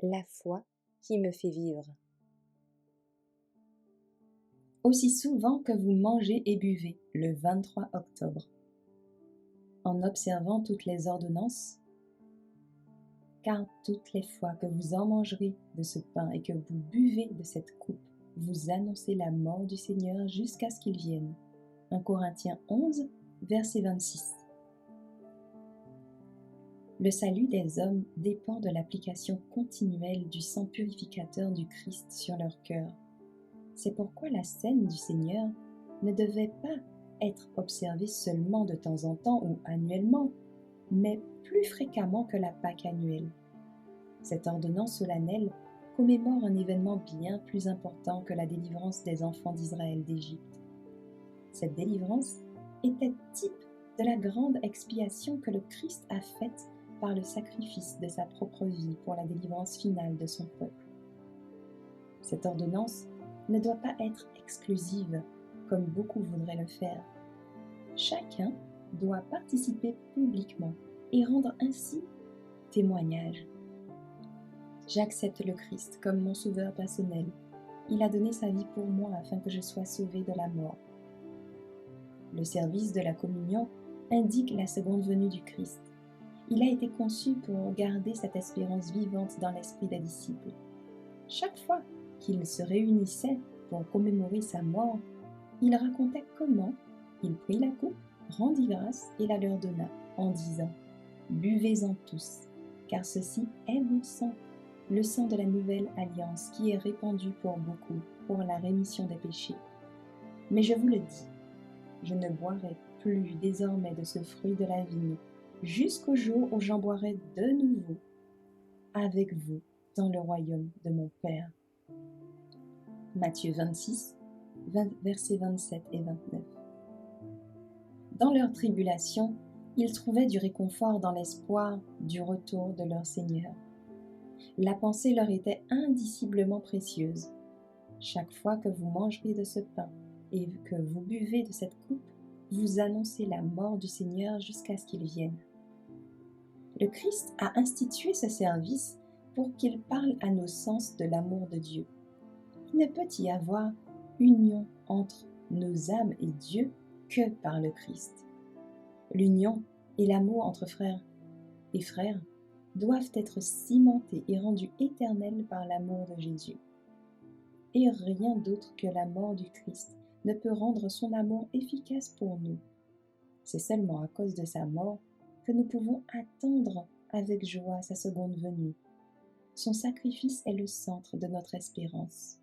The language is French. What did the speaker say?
La foi qui me fait vivre. Aussi souvent que vous mangez et buvez, le 23 octobre, en observant toutes les ordonnances, car toutes les fois que vous en mangerez de ce pain et que vous buvez de cette coupe, vous annoncez la mort du Seigneur jusqu'à ce qu'il vienne. 1 Corinthiens 11, verset 26. Le salut des hommes dépend de l'application continuelle du sang purificateur du Christ sur leur cœur. C'est pourquoi la scène du Seigneur ne devait pas être observée seulement de temps en temps ou annuellement, mais plus fréquemment que la Pâque annuelle. Cette ordonnance solennelle commémore un événement bien plus important que la délivrance des enfants d'Israël d'Égypte. Cette délivrance était type de la grande expiation que le Christ a faite par le sacrifice de sa propre vie pour la délivrance finale de son peuple. Cette ordonnance ne doit pas être exclusive, comme beaucoup voudraient le faire. Chacun doit participer publiquement et rendre ainsi témoignage. J'accepte le Christ comme mon sauveur personnel. Il a donné sa vie pour moi afin que je sois sauvé de la mort. Le service de la communion indique la seconde venue du Christ. Il a été conçu pour garder cette espérance vivante dans l'esprit des disciples. Chaque fois qu'ils se réunissaient pour commémorer sa mort, il racontait comment il prit la coupe, rendit grâce et la leur donna, en disant « Buvez-en tous, car ceci est mon sang, le sang de la nouvelle alliance qui est répandu pour beaucoup, pour la rémission des péchés. Mais je vous le dis, je ne boirai plus désormais de ce fruit de la vigne, jusqu'au jour où j'en boirai de nouveau avec vous dans le royaume de mon Père. » Matthieu 26, versets 27 et 29. Dans leur tribulation, ils trouvaient du réconfort dans l'espoir du retour de leur Seigneur. La pensée leur était indiciblement précieuse. Chaque fois que vous mangerez de ce pain et que vous buvez de cette coupe, vous annoncez la mort du Seigneur jusqu'à ce qu'il vienne. Le Christ a institué ce service pour qu'il parle à nos sens de l'amour de Dieu. Il ne peut y avoir union entre nos âmes et Dieu que par le Christ. L'union et l'amour entre frères et frères doivent être cimentés et rendus éternels par l'amour de Jésus. Et rien d'autre que la mort du Christ ne peut rendre son amour efficace pour nous. C'est seulement à cause de sa mort que nous pouvons attendre avec joie sa seconde venue. Son sacrifice est le centre de notre espérance.